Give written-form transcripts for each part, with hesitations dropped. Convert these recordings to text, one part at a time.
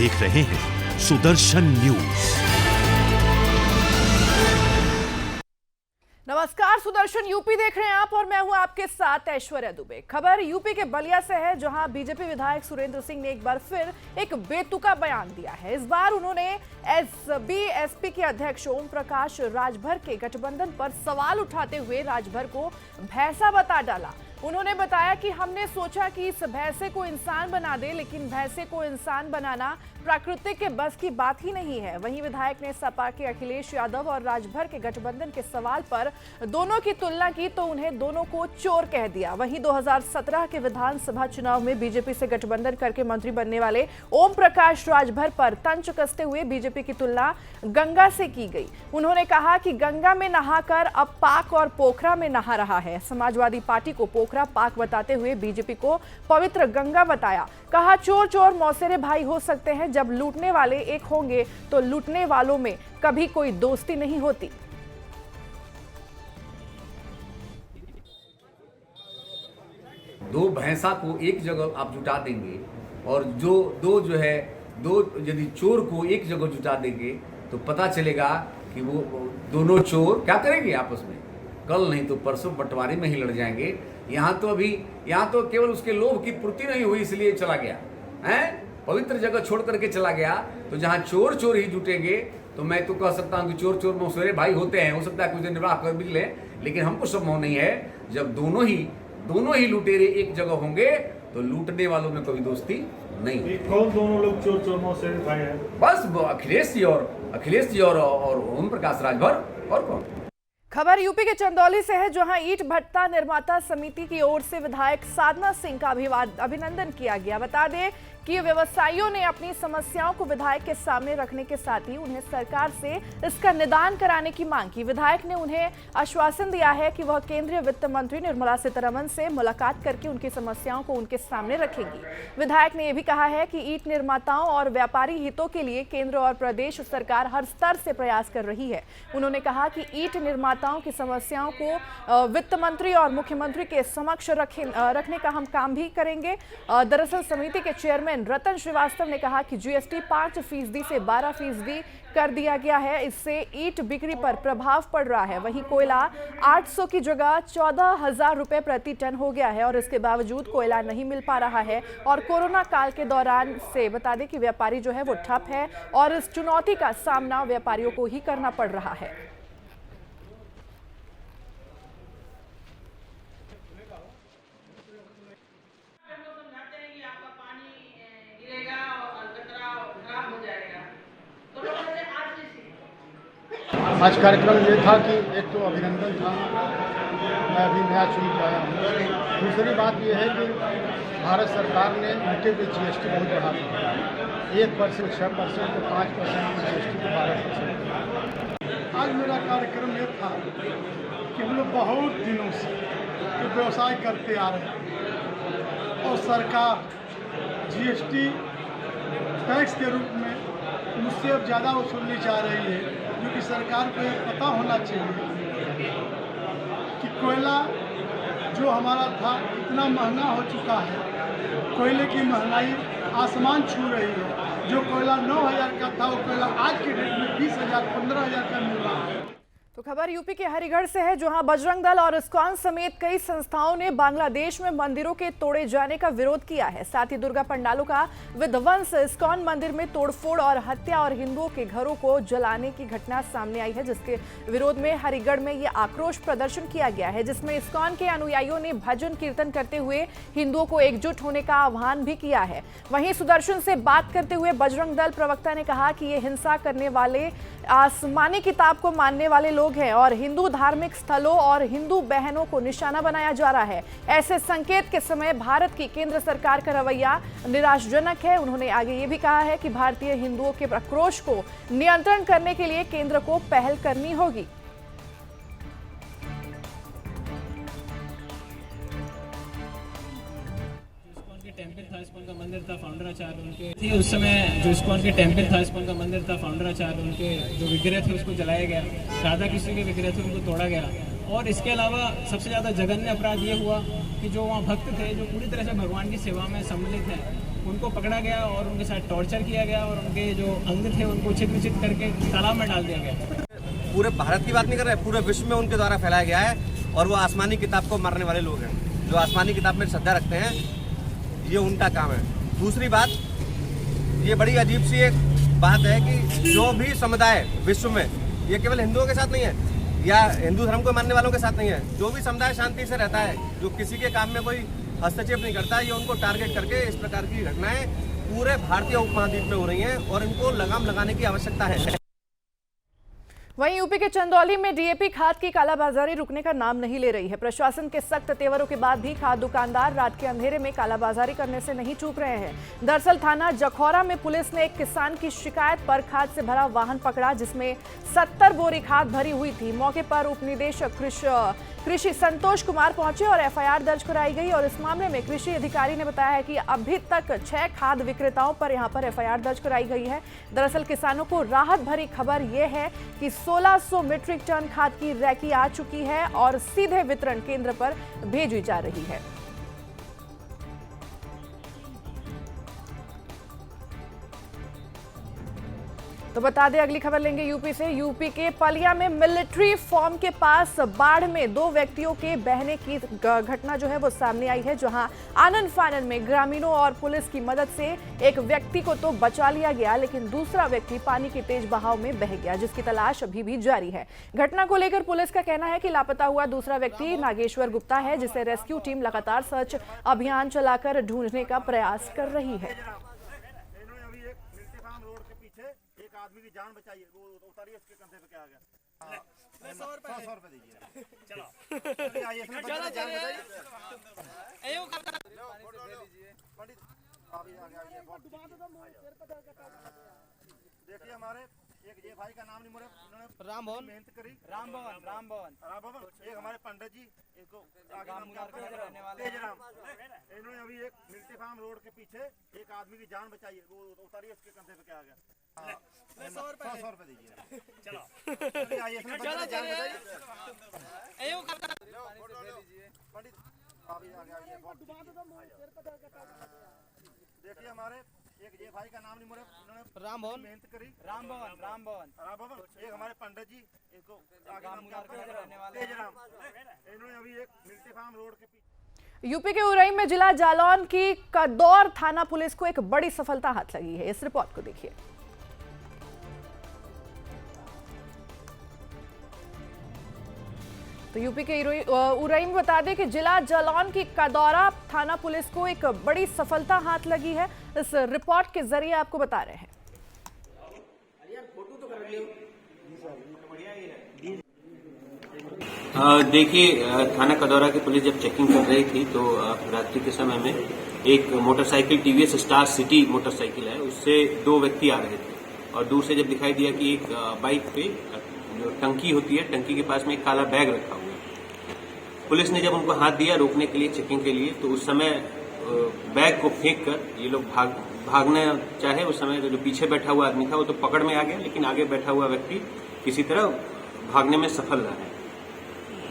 देख रहे हैं सुदर्शन न्यूज। नमस्कार, सुदर्शन यूपी देख रहे हैं आप और मैं हूं आपके साथ ऐश्वर्या दुबे। खबर यूपी के बलिया से है, जहां बीजेपी विधायक सुरेंद्र सिंह ने एक बार फिर एक बेतुका बयान दिया है। इस बार उन्होंने एसपी के अध्यक्ष ओम प्रकाश राजभर के गठबंधन पर सवाल उठाते हुए राजभर को भैंसा बता डाला। उन्होंने बताया कि हमने सोचा कि इस भैंसे को इंसान बना दे, लेकिन भैंसे को इंसान बनाना प्राकृतिक के बस की बात ही नहीं है। वहीं विधायक ने सपा के अखिलेश यादव और राजभर के गठबंधन के सवाल पर दोनों की तुलना की तो उन्हें दोनों को चोर कह दिया। वहीं 2017 के विधानसभा चुनाव में बीजेपी से गठबंधन करके मंत्री बनने वाले ओम प्रकाश राजभर पर तंज कसते हुए बीजेपी की तुलना गंगा से की गई। उन्होंने कहा कि गंगा में नहाकर अब पाक और पोखरा में नहा रहा है। समाजवादी पार्टी को पोखरा पाक बताते हुए बीजेपी को पवित्र गंगा बताया। कहा चोर चोर मौसेरे भाई हो सकते हैं, जब लूटने वाले एक होंगे तो लूटने वालों में कभी कोई दोस्ती नहीं होती। दो भैंसा को एक जगह आप जुटा देंगे और दो यदि चोर को एक जगह जुटा देंगे तो पता चलेगा कि वो दोनों चोर क्या करेंगे आपस में, कल नहीं तो परसों बंटवारे में ही लड़ जाएंगे। यहाँ तो केवल उसके लोभ की पूर्ति नहीं हुई इसलिए चला गया है, पवित्र जगह छोड़ करके चला गया। तो जहाँ चोर चोर ही जुटेंगे तो मैं तो कह सकता हूँ कि चोर चोर मौसेरे भाई होते हैं, हो सकता है कुछ दिन निर्वाह कर भी ले, लेकिन हमको संभव नहीं है। जब दोनों ही लुटेरे एक जगह होंगे तो लूटने वालों में कभी दोस्ती नहीं। कौन दोनों लोग चोर चोर मौसेरे भाई हैं? बस अखिलेश जी और ओम प्रकाश राजभर, और कौन। खबर यूपी के चंदौली से है, जहां ईंट भट्टा निर्माता समिति की ओर से विधायक साधना सिंह का अभिनंदन किया गया। बता दें कि व्यवसायियों ने अपनी समस्याओं को विधायक के सामने रखने के साथ ही उन्हें सरकार से इसका निदान कराने की मांग की। विधायक ने उन्हें आश्वासन दिया है कि वह केंद्रीय वित्त मंत्री निर्मला सीतारमण से मुलाकात करके उनकी समस्याओं को उनके सामने रखेंगी। विधायक ने यह भी कहा है कि ईंट निर्माताओं और व्यापारी हितों के लिए केंद्र और प्रदेश सरकार हर स्तर से प्रयास कर रही है। उन्होंने कहा कि ईंट निर्माताओं की समस्याओं को वित्त मंत्री और मुख्यमंत्री के समक्ष रखने का हम काम भी करेंगे। दरअसल समिति के चेयरमैन रतन श्रीवास्तव ने कहा कि जीएसटी 5% से 12% कर दिया गया है, इससे ईंट बिक्री पर प्रभाव पड़ रहा है। वहीं कोयला 800 की जगह 14,000 रुपए प्रति टन हो गया है और इसके बावजूद कोयला नहीं मिल पा रहा है। और कोरोना काल के दौरान से बता दें कि व्यापारी जो है वो ठप है और इस चुनौती का सामना व्यापारियों को ही करना पड़ रहा है। आज कार्यक्रम ये था कि एक तो अभिनंदन था, मैं अभी नया चुन के आया हूँ। दूसरी बात ये है कि भारत सरकार ने ईंटे पे जीएसटी बहुत बढ़ा दिया, 1% 6% तो 5% जीएसटी को 12%। आज मेरा कार्यक्रम ये था कि हम लोग बहुत दिनों से व्यवसाय करते आ रहे हैं और सरकार जीएसटी टैक्स के रूप में मुझसे अब ज़्यादा वसूलनी चाह रही है, क्योंकि सरकार को ये पता होना चाहिए कि कोयला जो हमारा था इतना महंगा हो चुका है, कोयले की महंगाई आसमान छू रही है। जो कोयला 9,000 का था वो कोयला आज के डेट में 20,000 15,000 का मिल रहा है। तो खबर यूपी के हरिगढ़ से है, जहां बजरंग दल और इस्कॉन समेत कई संस्थाओं ने बांग्लादेश में मंदिरों के तोड़े जाने का विरोध किया है। साथ ही दुर्गा पंडालों का विध्वंस, इस्कॉन मंदिर में तोड़फोड़ और हत्या और हिंदुओं के घरों को जलाने की घटना सामने आई है, जिसके विरोध में हरिगढ़ में यह आक्रोश प्रदर्शन किया गया है, जिसमें इस्कॉन के अनुयायियों ने भजन कीर्तन करते हुए हिंदुओं को एकजुट होने का आह्वान भी किया है। वहीं सुदर्शन से बात करते हुए बजरंग दल प्रवक्ता ने कहा कि ये हिंसा करने वाले आसमानी किताब को मानने वाले लोग हैं और हिंदू धार्मिक स्थलों और हिंदू बहनों को निशाना बनाया जा रहा है। ऐसे संकेत के समय भारत की केंद्र सरकार का रवैया निराशाजनक है। उन्होंने आगे ये भी कहा है कि भारतीय हिंदुओं के आक्रोश को नियंत्रण करने के लिए केंद्र को पहल करनी होगी। टेम्पल था, इस्कॉन का मंदिर था, फाउंडर आचार्य उनके थी उस समय। जो इस्कॉन के टेम्पल था, इस्कॉन का मंदिर था, फाउंडर आचार्य उनके जो विग्रह थे उसको जलाया गया। राधा कृष्ण के विग्रह थे उनको तोड़ा गया। और इसके अलावा सबसे ज़्यादा जघन्य अपराध ये हुआ कि जो वहाँ भक्त थे जो पूरी तरह से भगवान की सेवा में सम्मिलित हैं उनको पकड़ा गया और उनके साथ टॉर्चर किया गया और उनके जो अंग थे उनको छिद्र करके तालाब में डाल दिया गया। पूरे भारत की बात नहीं कर रहे, पूरे विश्व में उनके द्वारा फैलाया गया है और वो आसमानी किताब को मारने वाले लोग हैं। जो आसमानी किताब में श्रद्धा रखते हैं, ये उनका काम है। दूसरी बात, ये बड़ी अजीब सी एक बात है कि जो भी समुदाय विश्व में, ये केवल हिंदुओं के साथ नहीं है या हिंदू धर्म को मानने वालों के साथ नहीं है, जो भी समुदाय शांति से रहता है, जो किसी के काम में कोई हस्तक्षेप नहीं करता, ये उनको टारगेट करके इस प्रकार की घटनाएं पूरे भारतीय उपमहाद्वीप में हो रही हैं और इनको लगाम लगाने की आवश्यकता है। वहीं यूपी के चंदौली में डीएपी खाद की कालाबाजारी रुकने का नाम नहीं ले रही है। प्रशासन के सख्त तेवरों के बाद भी खाद दुकानदार रात के अंधेरे में कालाबाजारी करने से नहीं चूक रहे हैं। दरअसल थाना जखौरा में पुलिस ने एक किसान की शिकायत पर खाद से भरा वाहन पकड़ा, जिसमें 70 बोरी खाद भरी हुई थी। मौके पर उप निदेशक कृषि संतोष कुमार पहुंचे और एफआईआर दर्ज कराई गई और इस मामले में कृषि अधिकारी ने बताया है कि अभी तक 6 खाद विक्रेताओं पर यहां पर एफआईआर दर्ज कराई गई है। दरअसल किसानों को राहत भरी खबर यह है कि 1600 मीट्रिक टन खाद की रैकी आ चुकी है और सीधे वितरण केंद्र पर भेजी जा रही है। तो बता दें, अगली खबर लेंगे यूपी से। यूपी के पलिया में मिलिट्री फॉर्म के पास बाढ़ में 2 व्यक्तियों के बहने की घटना जो है वो सामने आई है, जहां आनन फानन में ग्रामीणों और पुलिस की मदद से एक व्यक्ति को तो बचा लिया गया, लेकिन दूसरा व्यक्ति पानी के तेज बहाव में बह गया, जिसकी तलाश अभी भी जारी है। घटना को लेकर पुलिस का कहना है कि लापता हुआ दूसरा व्यक्ति नागेश्वर गुप्ता है, जिसे रेस्क्यू टीम लगातार सर्च अभियान चलाकर ढूंढने का प्रयास कर रही है। आदमी की जान बचाइए, वो उतारिए, उसके कंधे पे क्या आ गया। 100 रुपए दीजिए। चलो आइए, इसमें जान बचाइए। पंडित अभी आ गया। देखिए, हमारे एक ये भाई का नाम नहीं मुझे, राम भवन मेहनत करी, राम भवन। एक हमारे पंडित जी, इसको आगे नाम क्या रहने वाले तेजराम। इन्होंने अभी एक मिल्ट्री फार्म रोड के पीछे एक आदमी की जान बचाई, वो उतारिए, उसके कंधे पे क्या आ गया। 100 रुपए दीजिए। चलो आइए, इसमें जान बचाइए। पंडित अभी आ गया। देखिए, हमारे एक ये भाई का नाम नहीं मुझे, राम भवन मेहनत करी, राम भवन। एक हमारे पंडित जी, इसको आगे नाम क्या रहने वाले तेजराम। इन्होंने अभी एक मिल्ट्री फार्म रोड के पीछे। यूपी के उरई में जिला जालौन की कदौर थाना पुलिस को एक बड़ी सफलता हाथ लगी है। इस रिपोर्ट को देखिए। तो यूपी के उरई में बता दें कि जिला जालौन की कदौरा थाना पुलिस को एक बड़ी सफलता हाथ लगी है। इस रिपोर्ट के जरिए आपको बता रहे हैं। देखिए, थाना कदौरा की पुलिस जब चेकिंग कर रही थी तो रात्रि के समय में एक motorcycle TVS star city motorcycle है, उससे 2 व्यक्ति आ रहे थे और दूर से जब दिखाई दिया कि एक बाइक पे जो टंकी होती है, टंकी के पास में एक काला बैग रखा हुआ है। पुलिस ने जब उनको हाथ दिया रोकने के लिए, चेकिंग के लिए, तो उस समय बैग को फेंक कर ये लोग भागने चाहे। उस समय जो पीछे बैठा हुआ आदमी था वो तो पकड़ में आ गया, लेकिन आगे बैठा हुआ व्यक्ति किसी तरह भागने में सफल रहा है।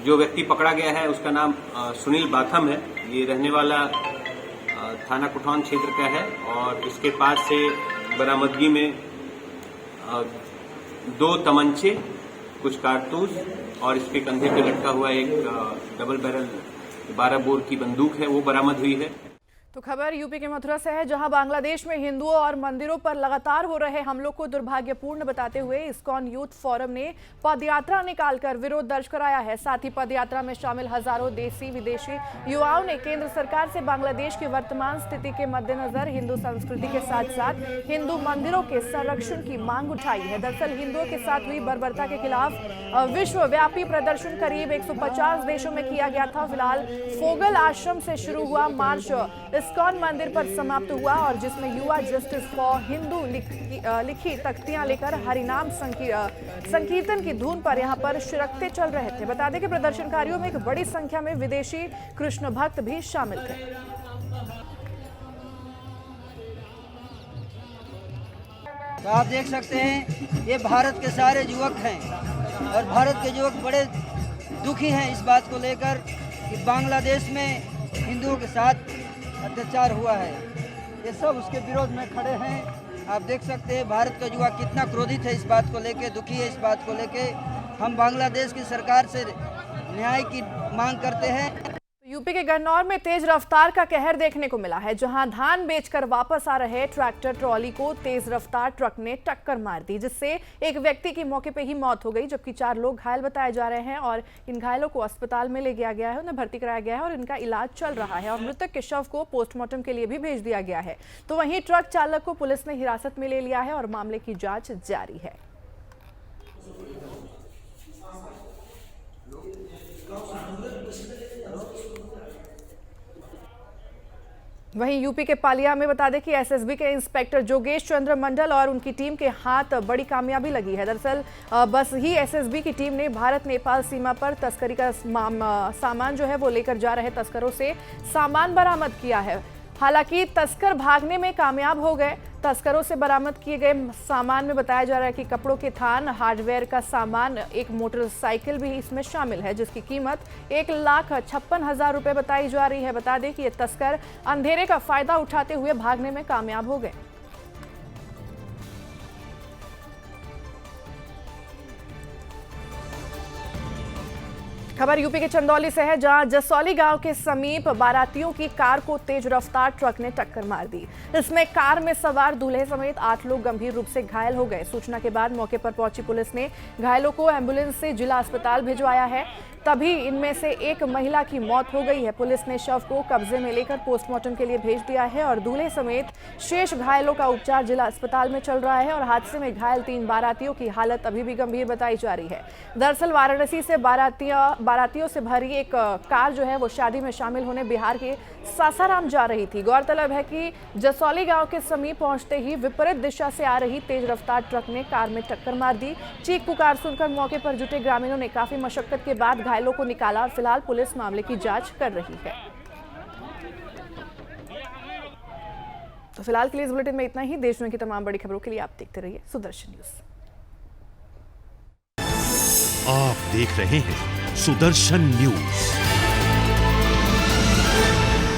जो व्यक्ति पकड़ा गया है उसका नाम सुनील बाथम है। ये रहने वाला थाना कुठौन क्षेत्र का है और इसके पास से बरामदगी में 2 तमंचे, कुछ कारतूस और इसके कंधे पे लटका हुआ एक डबल बैरल 12 बोर की बंदूक है, वो बरामद हुई है। तो खबर यूपी के मथुरा से है, जहां बांग्लादेश में हिंदुओं और मंदिरों पर लगातार हो रहे हमलों को दुर्भाग्यपूर्ण बताते हुए इस्कॉन यूथ फोरम ने पदयात्रा निकालकर विरोध दर्ज कराया है। साथ ही पदयात्रा में शामिल हजारों देशी विदेशी युवाओं ने केंद्र सरकार से बांग्लादेश की वर्तमान स्थिति के मद्देनजर हिंदू संस्कृति के साथ साथ हिंदू मंदिरों के संरक्षण की मांग उठाई है। दरअसल हिंदुओं के साथ हुई बर्बरता के खिलाफ विश्वव्यापी प्रदर्शन करीब 150 देशों में किया गया था। फिलहाल फोगल आश्रम से शुरू हुआ मार्च इस्कॉन मंदिर पर समाप्त हुआ और जिसमें युवा जस्टिस फॉर हिंदू लिखी तख्तियां लेकर हरिनाम संकीर्तन की धुन पर यहां पर शिरकते चल रहे थे। बता दें कि प्रदर्शनकारियों में एक बड़ी संख्या में विदेशी कृष्ण भक्त भी शामिल थे। तो आप देख सकते हैं, ये भारत के सारे युवक हैं और भारत के युवक बड़े दुखी हैं इस बात को लेकर कि बांग्लादेश में हिंदुओं के साथ अत्याचार हुआ है। ये सब उसके विरोध में खड़े हैं। आप देख सकते हैं भारत का युवा कितना क्रोधित है इस बात को लेके, दुखी है इस बात को लेके। हम बांग्लादेश की सरकार से न्याय की मांग करते हैं। यूपी के गन्नौर में तेज रफ्तार का कहर देखने को मिला है, जहां धान बेचकर वापस आ रहे ट्रैक्टर ट्रॉली को तेज रफ्तार ट्रक ने टक्कर मार दी, जिससे एक व्यक्ति की मौके पर ही मौत हो गई, जबकि 4 लोग घायल बताए जा रहे हैं और इन घायलों को अस्पताल में ले गया गया है, उन्हें भर्ती कराया गया है और इनका इलाज चल रहा है और मृतक के शव को पोस्टमार्टम के लिए भी भेज दिया गया है। तो वहीं ट्रक चालक को पुलिस ने हिरासत में ले लिया है और मामले की जाँच जारी है। वहीं यूपी के पालिया में बता दें कि एसएसबी के इंस्पेक्टर जोगेश चंद्र मंडल और उनकी टीम के हाथ बड़ी कामयाबी लगी है। दरअसल बस ही एसएसबी की टीम ने भारत नेपाल सीमा पर तस्करी का सामान जो है वो लेकर जा रहे तस्करों से सामान बरामद किया है। हालांकि तस्कर भागने में कामयाब हो गए। तस्करों से बरामद किए गए सामान में बताया जा रहा है कि कपड़ों के थान, हार्डवेयर का सामान, एक मोटरसाइकिल भी इसमें शामिल है, जिसकी कीमत 1,56,000 रुपए बताई जा रही है। बता दें कि ये तस्कर अंधेरे का फायदा उठाते हुए भागने में कामयाब हो गए। खबर यूपी के चंदौली से है, जहां जसौली गांव के समीप बारातियों की कार को तेज रफ्तार ट्रक ने टक्कर मार दी। इसमें कार में सवार दूल्हे समेत 8 लोग गंभीर रूप से घायल हो गए। सूचना के बाद मौके पर पहुंची पुलिस ने घायलों को एम्बुलेंस से जिला अस्पताल भिजवाया है। तभी इनमें से एक महिला की मौत हो गई है। पुलिस ने शव को कब्जे में लेकर पोस्टमार्टम के लिए भेज दिया है और दूल्हे समेत शेष घायलों का उपचार जिला अस्पताल में चल रहा है और हादसे में घायल 3 बारातियों की हालत अभी भी गंभीर बताई जा रही है। दरअसल वाराणसी से बारातियों से भरी एक कार जो है वो शादी में शामिल होने बिहार के सासाराम जा रही थी। गौरतलब है कि जसौली गांव के समीप पहुंचते ही विपरीत दिशा से आ रही तेज रफ्तार ट्रक ने कार में टक्कर मार दी। चीख पुकार सुनकर मौके पर जुटे ग्रामीणों ने काफी मशक्कत के बाद घायलों को निकाला और फिलहाल पुलिस मामले की जांच कर रही है। तो फिलहाल के लिए इस बुलेटिन में इतना ही। देश दुनिया की तमाम बड़ी खबरों के लिए आप देखते रहिए सुदर्शन न्यूज। आप देख रहे हैं सुदर्शन न्यूज।